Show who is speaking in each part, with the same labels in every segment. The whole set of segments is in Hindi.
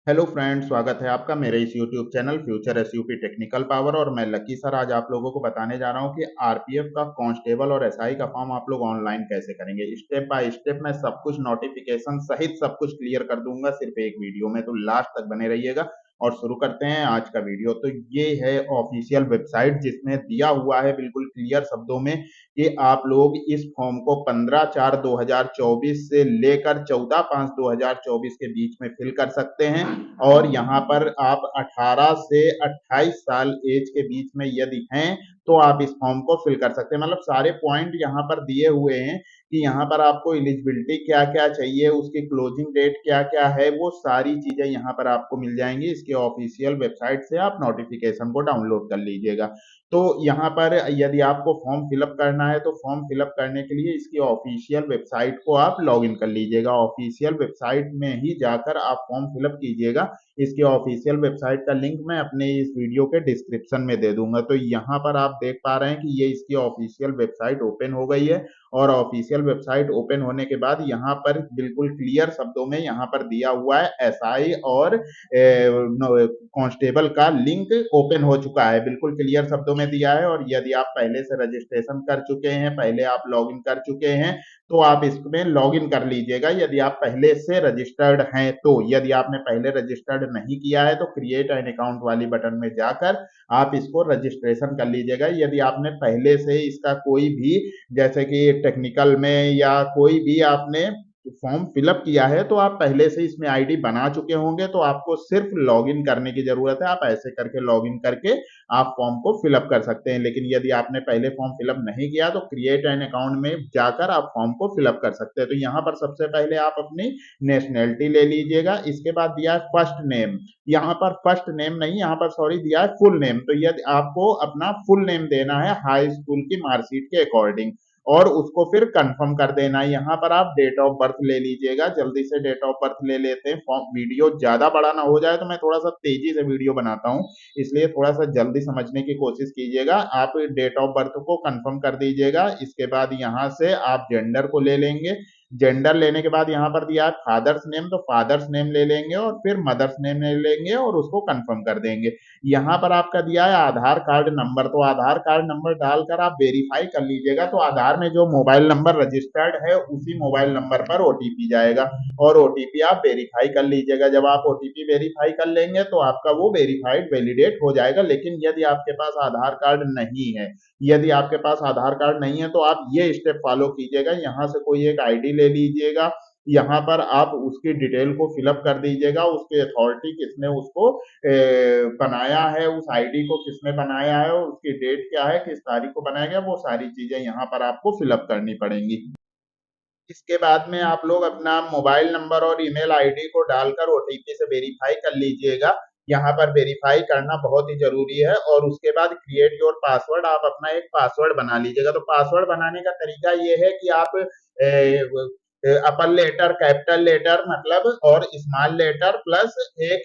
Speaker 1: हेलो फ्रेंड, स्वागत है आपका मेरे इस YouTube channel future SUP technical power. और मैं लकी सर आज आप लोगों को बताने जा रहा हूं कि आरपीएफ का कांस्टेबल और एसआई का फॉर्म आप लोग ऑनलाइन कैसे करेंगे। स्टेप बाय स्टेप मैं सब कुछ नोटिफिकेशन सहित सब कुछ क्लियर कर दूंगा सिर्फ एक वीडियो में, तो लास्ट तक बने रहिएगा। और शुरू करते हैं आज का वीडियो। तो ये है ऑफिशियल वेबसाइट जिसमें दिया हुआ है बिल्कुल क्लियर शब्दों में कि आप लोग इस फॉर्म को 15/4/2024 से लेकर 14/5/2024 के बीच में फिल कर सकते हैं। और यहाँ पर आप 18 से 28 साल एज के बीच में यदि हैं तो आप इस फॉर्म को फिल कर सकते हैं। मतलब सारे पॉइंट यहाँ पर दिए हुए हैं कि यहाँ पर आपको एलिजिबिलिटी क्या क्या चाहिए, उसकी क्लोजिंग डेट क्या क्या है, वो सारी चीजें यहाँ पर आपको मिल जाएंगी। इसके ऑफिशियल वेबसाइट से आप नोटिफिकेशन को डाउनलोड कर लीजिएगा। तो यहाँ पर यदि आपको फॉर्म फिलअप करना है तो फॉर्म फिलअप करने के लिए इसकी ऑफिशियल वेबसाइट को आप लॉग इन कर लीजिएगा। ऑफिशियल वेबसाइट में ही जाकर आप फॉर्म फिलअप कीजिएगा। इसके ऑफिशियल वेबसाइट का लिंक मैं अपने इस वीडियो के डिस्क्रिप्शन में दे दूंगा। तो यहाँ पर आप देख पा रहे हैं कि ये इसकी ऑफिशियल वेबसाइट ओपन हो गई है। और ऑफिशियल वेबसाइट ओपन होने के बाद यहाँ पर बिल्कुल क्लियर शब्दों में यहाँ पर दिया हुआ है एसआई और कांस्टेबल का लिंक ओपन हो चुका है, बिल्कुल क्लियर शब्दों में दिया है। और यदि आप पहले से रजिस्ट्रेशन कर चुके हैं, पहले आप लॉगिन कर चुके हैं, तो आप इसमें लॉगिन कर लीजिएगा यदि आप पहले से रजिस्टर्ड हैं। तो यदि आपने पहले रजिस्टर्ड नहीं किया है तो क्रिएट एन अकाउंट वाली बटन में जाकर आप इसको रजिस्ट्रेशन कर लीजिएगा। यदि आपने पहले से इसका कोई भी, जैसे कि टेक्निकल में या कोई भी आपने फॉर्म फिलअप किया है तो आप पहले से इसमें आईडी बना चुके होंगे, तो आपको सिर्फ लॉगिन करने की जरूरत है। आप ऐसे करके लॉगिन करके आप फॉर्म को फिलअप कर सकते हैं। लेकिन यदि आपने पहले फॉर्म फिलअप नहीं किया तो क्रिएट एन अकाउंट में जाकर आप फॉर्म को फिलअप कर सकते हैं। तो यहाँ पर सबसे पहले आप अपनी नेशनैलिटी ले लीजिएगा। इसके बाद दिया है फर्स्ट नेम, यहाँ पर फर्स्ट नेम नहीं, यहाँ पर सॉरी दिया है फुल नेम। तो यदि आपको अपना फुल नेम देना है हाई स्कूल की मार्कशीट के अकॉर्डिंग और उसको फिर कंफर्म कर देना है। यहाँ पर आप डेट ऑफ बर्थ ले लीजिएगा। जल्दी से डेट ऑफ बर्थ ले लेते हैं, वीडियो ज्यादा बड़ा ना हो जाए, तो मैं थोड़ा सा तेजी से वीडियो बनाता हूँ, इसलिए थोड़ा सा जल्दी समझने की कोशिश कीजिएगा। आप डेट ऑफ बर्थ को कंफर्म कर दीजिएगा। इसके बाद यहाँ से आप जेंडर को ले लेंगे। जेंडर लेने के बाद यहाँ पर दिया है फादर्स नेम, तो फादर्स नेम ले लेंगे और फिर मदर्स नेम ले लेंगे और उसको कंफर्म कर देंगे। यहाँ पर आपका दिया है आधार कार्ड नंबर, तो आधार कार्ड नंबर डालकर आप वेरीफाई कर लीजिएगा। तो आधार में जो मोबाइल नंबर रजिस्टर्ड है उसी मोबाइल नंबर पर ओटीपी जाएगा और ओटीपी आप वेरीफाई कर लीजिएगा। जब आप ओटीपी वेरीफाई कर लेंगे तो आपका वो वेरीफाइड वैलिडेट हो जाएगा। लेकिन यदि आपके पास आधार कार्ड नहीं है, यदि आपके पास आधार कार्ड नहीं है तो आप ये स्टेप फॉलो कीजिएगा। यहाँ से कोई एक आईडी ले लीजिएगा, यहाँ पर आप उसकी डिटेल को फिलअप कर दीजिएगा, उसकी अथॉरिटी किसने उसको बनाया है, उस आईडी को किसने बनाया है और उसकी डेट क्या है, किस तारीख को बनाया गया, वो सारी चीजें यहाँ पर आपको फिलअप करनी पड़ेंगी। इसके बाद में आप लोग अपना मोबाइल नंबर और ईमेल आईडी को डालकर ओटीपी से वेरीफाई कर लीजिएगा। यहाँ पर वेरीफाई करना बहुत ही जरूरी है। और उसके बाद क्रिएट योर पासवर्ड, आप अपना एक पासवर्ड बना लीजिएगा। तो पासवर्ड बनाने का तरीका ये है कि आप अपर लेटर, कैपिटल लेटर मतलब और स्मॉल लेटर प्लस एक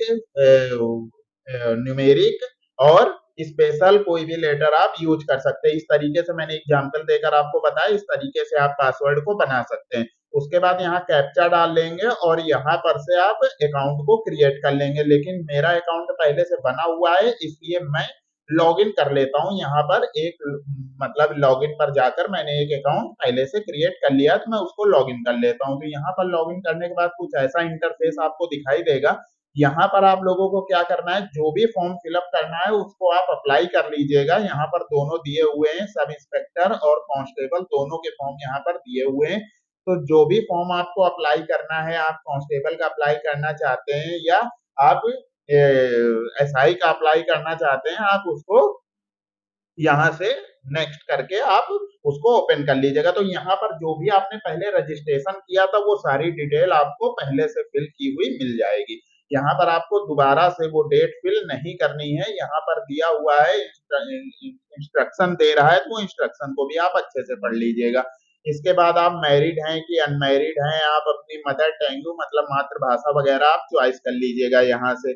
Speaker 1: न्यूमेरिक और स्पेशल कोई भी लेटर आप यूज कर सकते हैं। इस तरीके से मैंने एग्जांपल देकर आपको बताया, इस तरीके से आप पासवर्ड को बना सकते हैं। उसके बाद यहाँ कैप्चा डाल लेंगे और यहाँ पर से आप अकाउंट को क्रिएट कर लेंगे। लेकिन मेरा अकाउंट पहले से बना हुआ है इसलिए मैं लॉगिन कर लेता हूँ। यहाँ पर एक मतलब लॉगिन पर जाकर मैंने एक अकाउंट पहले से क्रिएट कर लिया तो मैं उसको लॉगिन कर लेता हूँ। तो यहाँ पर लॉगिन करने के बाद कुछ ऐसा इंटरफेस आपको दिखाई देगा। यहाँ पर आप लोगों को क्या करना है, जो भी फॉर्म फिलअप करना है उसको आप अप्लाई कर लीजिएगा। यहाँ पर दोनों दिए हुए हैं, सब इंस्पेक्टर और कांस्टेबल दोनों के फॉर्म यहाँ पर दिए हुए हैं। तो जो भी फॉर्म आपको अप्लाई करना है, आप कांस्टेबल का अप्लाई करना चाहते हैं या आप एसआई का अप्लाई करना चाहते हैं, आप उसको यहाँ से नेक्स्ट करके आप उसको ओपन कर लीजिएगा। तो यहाँ पर जो भी आपने पहले रजिस्ट्रेशन किया था वो सारी डिटेल आपको पहले से फिल की हुई मिल जाएगी। यहाँ पर आपको दोबारा से वो डेट फिल नहीं करनी है। यहाँ पर दिया हुआ है इंस्ट्रक्शन दे रहा है, तो इंस्ट्रक्शन को भी आप अच्छे से पढ़ लीजिएगा। इसके बाद आप मैरिड हैं कि अनमैरिड हैं, आप अपनी मदर टंग मतलब मातृभाषा वगैरह आप चॉइस कर लीजिएगा। यहाँ से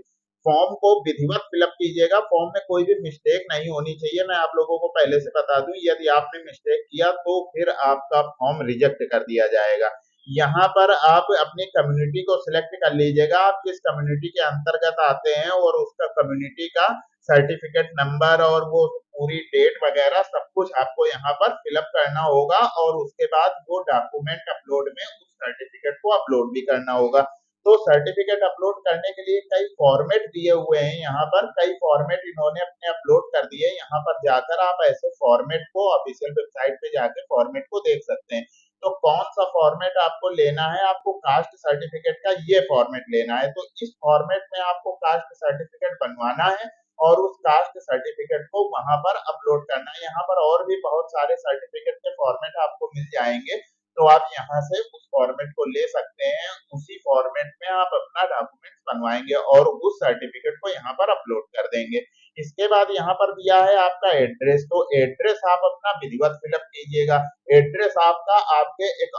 Speaker 1: फॉर्म को विधिवत फिलअप कीजिएगा। फॉर्म में कोई भी मिस्टेक नहीं होनी चाहिए। मैं आप लोगों को पहले से बता दूं, यदि आपने मिस्टेक किया तो फिर आपका फॉर्म रिजेक्ट कर दिया जाएगा। यहाँ पर आप अपनी कम्युनिटी को सिलेक्ट कर लीजिएगा, आप किस कम्युनिटी के अंतर्गत आते हैं और उसका कम्युनिटी का सर्टिफिकेट नंबर और वो पूरी डेट वगैरह सब कुछ आपको यहाँ पर फिलअप करना होगा और उसके बाद वो डॉक्यूमेंट अपलोड में उस सर्टिफिकेट को अपलोड भी करना होगा। तो सर्टिफिकेट अपलोड करने के लिए कई फॉर्मेट दिए हुए हैं, यहाँ पर कई फॉर्मेट इन्होंने अपने अपलोड कर दिए। यहाँ पर जाकर आप ऐसे फॉर्मेट को ऑफिशियल वेबसाइट पे जाकर फॉर्मेट को देख सकते हैं। तो कौन सा फॉर्मेट आपको लेना है, आपको कास्ट सर्टिफिकेट का ये फॉर्मेट लेना है। तो इस फॉर्मेट में आपको कास्ट सर्टिफिकेट बनवाना है और उस कास्ट सर्टिफिकेट को वहां पर अपलोड करना है। यहाँ पर और भी बहुत सारे सर्टिफिकेट के फॉर्मेट आपको मिल जाएंगे, तो आप यहाँ से उस फॉर्मेट को ले सकते हैं। उसी फॉर्मेट में आप अपना डॉक्यूमेंट्स बनवाएंगे और उस सर्टिफिकेट को यहाँ पर अपलोड कर देंगे। इसके बाद यहाँ पर दिया है आपका एड्रेस, तो एड्रेस आप अपना विधिवत फिलअप कीजिएगा। एड्रेस आपका आपके एक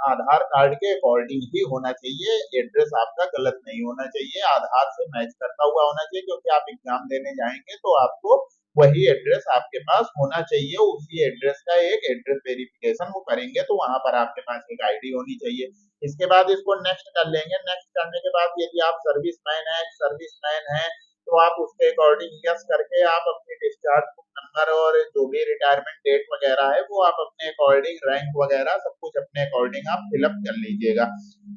Speaker 1: आधार कार्ड के अकॉर्डिंग ही होना चाहिए, एड्रेस आपका गलत नहीं होना चाहिए, आधार से मैच करता हुआ होना चाहिए, क्योंकि आप एग्जाम देने जाएंगे तो आपको वही एड्रेस आपके पास होना चाहिए। उसी एड्रेस का एक एड्रेस वेरिफिकेशन वो करेंगे, तो वहां पर आपके पास एक आईडी होनी चाहिए। इसके बाद इसको नेक्स्ट कर लेंगे। नेक्स्ट करने के बाद यदि आप सर्विसमैन है तो आप उसके अकॉर्डिंग यस करके आप अपनी डिस्चार्ज नंबर और जो भी रिटायरमेंट डेट वगैरह है वो आप अपने अकॉर्डिंग रैंक वगैरह सब कुछ अपने अकॉर्डिंग आप फिलअप कर लीजिएगा।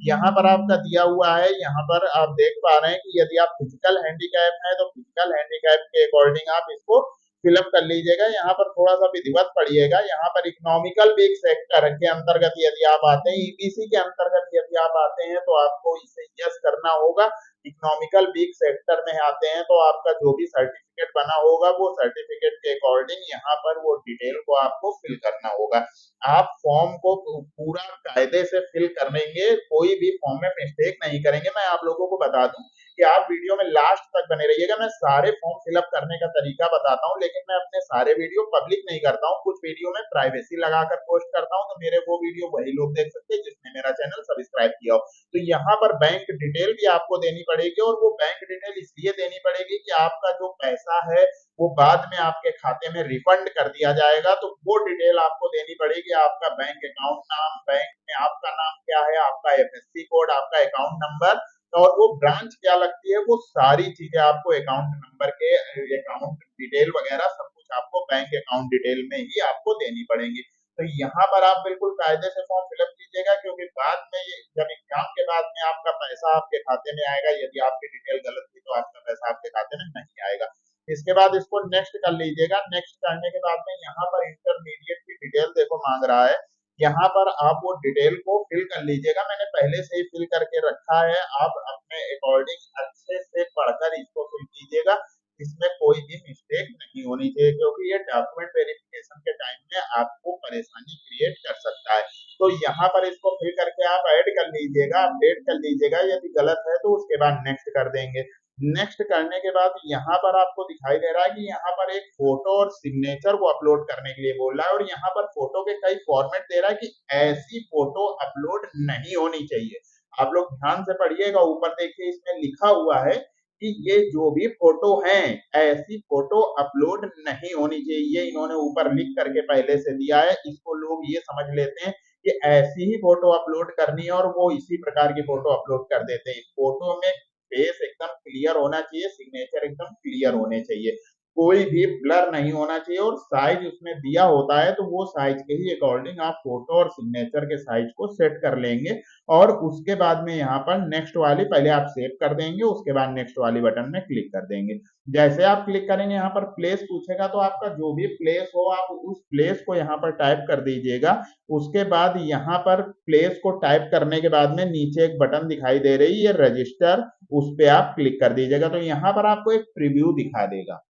Speaker 1: यहाँ पर आपका दिया हुआ है, यहाँ पर आप देख पा रहे हैं कि यदि आप फिजिकल हैंडीकैप है तो फिजिकल हैंडीकैप के अकॉर्डिंग आप इसको फिलअप कर लीजिएगा। यहाँ पर थोड़ा सा विधिवत पढ़िएगा। यहाँ पर इकोनॉमिकल वीक सेक्टर के अंतर्गत यदि आप आते हैं, ईबीसी के अंतर्गत यदि आप आते हैं तो आपको इसे यस करना होगा। इकोनॉमिकल वीक सेक्टर में आते हैं तो आपका जो भी सर्टिफिकेट बना होगा वो सर्टिफिकेट के अकॉर्डिंग यहाँ पर वो डिटेल को आपको फिल करना होगा। आप फॉर्म को पूरा कायदे से फिल करेंगे, कोई भी फॉर्म में मिस्टेक नहीं करेंगे। मैं आप लोगों को बता दूं कि आप वीडियो में लास्ट तक बने रहिएगा। मैं सारे फॉर्म फिलअप करने का तरीका बताता हूं, लेकिन मैं अपने सारे वीडियो पब्लिक नहीं करता हूं। कुछ वीडियो में प्राइवेसी लगाकर पोस्ट करता हूं, तो मेरे वो वीडियो वही लोग देख सकते हैं जिसने मेरा चैनल सब्सक्राइब किया हो। तो यहाँ पर बैंक डिटेल भी आपको देनी पड़ेगी, और वो बैंक डिटेल इसलिए देनी पड़ेगी कि आपका जो पैसा है वो बाद में आपके खाते में रिफंड कर दिया जाएगा। तो वो डिटेल आपको देनी पड़ेगी, आपका बैंक अकाउंट नाम, बैंक में आपका नाम क्या है, आपका एफएससी कोड, आपका अकाउंट नंबर और वो ब्रांच क्या लगती है, वो सारी चीजें आपको अकाउंट नंबर के अकाउंट डिटेल वगैरह सब कुछ आपको बैंक अकाउंट डिटेल में ही आपको देनी पड़ेगी। तो यहाँ पर आप बिल्कुल कायदे से फॉर्म फिलअप कीजिएगा, क्योंकि बाद में जब एग्जाम के बाद में आपका पैसा आपके खाते में आएगा, यदि आपकी डिटेल गलत थी तो आपका पैसा आपके खाते में नहीं आएगा। इसके बाद इसको नेक्स्ट कर लीजिएगा। नेक्स्ट करने के बाद में यहाँ पर इंटरमीडिएट की डिटेल देखो मांग रहा है, यहाँ पर आप वो डिटेल को फिल कर लीजिएगा। मैंने पहले से ही फिल करके रखा है, आप अपने अकॉर्डिंग अच्छे से पढ़कर इसको फिल कीजिएगा। इसमें कोई भी मिस्टेक नहीं होनी चाहिए, क्योंकि ये डॉक्यूमेंट वेरिफिकेशन के टाइम में आपको परेशानी क्रिएट कर सकता है। तो यहाँ पर इसको फिल करके आप ऐड कर लीजिएगा, अपडेट कर लीजिएगा। यदि गलत है तो उसके बाद नेक्स्ट कर देंगे। नेक्स्ट करने के बाद यहाँ पर आपको दिखाई दे रहा है कि यहाँ पर एक फोटो और सिग्नेचर को अपलोड करने के लिए बोल रहा है, और यहाँ पर फोटो के कई फॉर्मेट दे रहा है कि ऐसी फोटो अपलोड नहीं होनी चाहिए। आप लोग ध्यान से पढ़िएगा, ऊपर देखिए इसमें लिखा हुआ है कि ये जो भी फोटो हैं ऐसी फोटो अपलोड नहीं होनी चाहिए। ये इन्होंने ऊपर लिख करके पहले से दिया है, इसको लोग ये समझ लेते हैं कि ऐसी ही फोटो अपलोड करनी है और वो इसी प्रकार की फोटो अपलोड कर देते हैं। फोटो में फेस एकदम क्लियर होना चाहिए, सिग्नेचर एकदम क्लियर होने चाहिए, कोई भी ब्लर नहीं होना चाहिए, और साइज उसमें दिया होता है तो वो साइज के ही अकॉर्डिंग आप फोटो और सिग्नेचर के साइज को सेट कर लेंगे। और उसके बाद में यहाँ पर नेक्स्ट वाली पहले आप सेव कर देंगे, उसके बाद नेक्स्ट वाली बटन में क्लिक कर देंगे। जैसे आप क्लिक करेंगे यहाँ पर प्लेस पूछेगा, तो आपका जो भी प्लेस हो आप उस प्लेस को यहाँ पर टाइप कर दीजिएगा। उसके बाद यहाँ पर प्लेस को टाइप करने के बाद में नीचे एक बटन दिखाई दे रही है रजिस्टर, उस पर आप क्लिक कर दीजिएगा। तो यहाँ पर आपको एक प्रीव्यू दिखा देगा।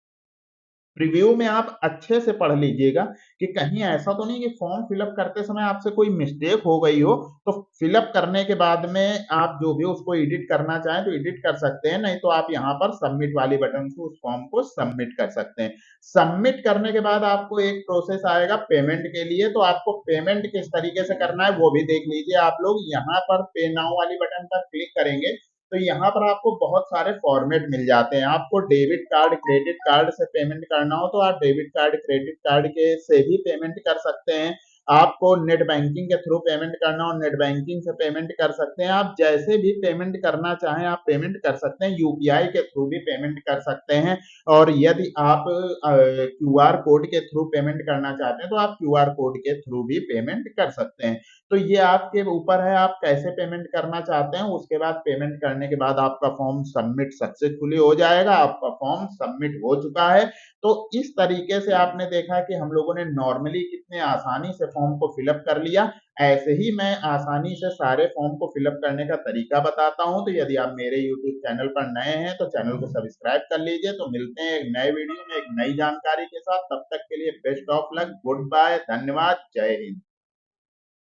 Speaker 1: प्रीव्यू में आप अच्छे से पढ़ लीजिएगा कि कहीं ऐसा तो नहीं कि फॉर्म फिलअप करते समय आपसे कोई मिस्टेक हो गई हो। तो फिलअप करने के बाद में आप जो भी उसको एडिट करना चाहें तो एडिट कर सकते हैं, नहीं तो आप यहाँ पर सबमिट वाली बटन से उस फॉर्म को सबमिट कर सकते हैं। सबमिट करने के बाद आपको एक प्रोसेस आएगा पेमेंट के लिए, तो आपको पेमेंट किस तरीके से करना है वो भी देख लीजिए। आप लोग यहाँ पर पे नाउ वाली बटन पर क्लिक करेंगे तो यहाँ पर आपको बहुत सारे फॉर्मेट मिल जाते हैं। आपको डेबिट कार्ड, क्रेडिट कार्ड से पेमेंट करना हो तो आप डेबिट कार्ड, क्रेडिट कार्ड के से भी पेमेंट कर सकते हैं। आपको नेट बैंकिंग के थ्रू पेमेंट करना हो, नेट बैंकिंग से पेमेंट कर सकते हैं। आप जैसे भी पेमेंट करना चाहें आप पेमेंट कर सकते हैं, यूपीआई के थ्रू भी पेमेंट कर सकते हैं। और यदि आप क्यूआर कोड के थ्रू पेमेंट करना चाहते हैं तो आप क्यूआर कोड के थ्रू भी पेमेंट कर सकते हैं। तो ये आपके ऊपर है, आप कैसे पेमेंट करना चाहते हैं। उसके बाद पेमेंट करने के बाद आपका फॉर्म सबमिट सक्सेसफुली हो जाएगा। आपका फॉर्म सबमिट हो चुका है। तो इस तरीके से आपने देखा कि हम लोगों ने नॉर्मली कितने आसानी से फॉर्म को फिलअप कर लिया। ऐसे ही मैं आसानी से सारे फॉर्म को फिलअप करने का तरीका बताता हूं। तो यदि आप मेरे यूट्यूब चैनल पर नए हैं तो चैनल को सब्सक्राइब कर लीजिए। तो मिलते हैं एक नए वीडियो में एक नई जानकारी के साथ। तब तक के लिए best of luck, good bye, धन्यवाद, जय हिंद।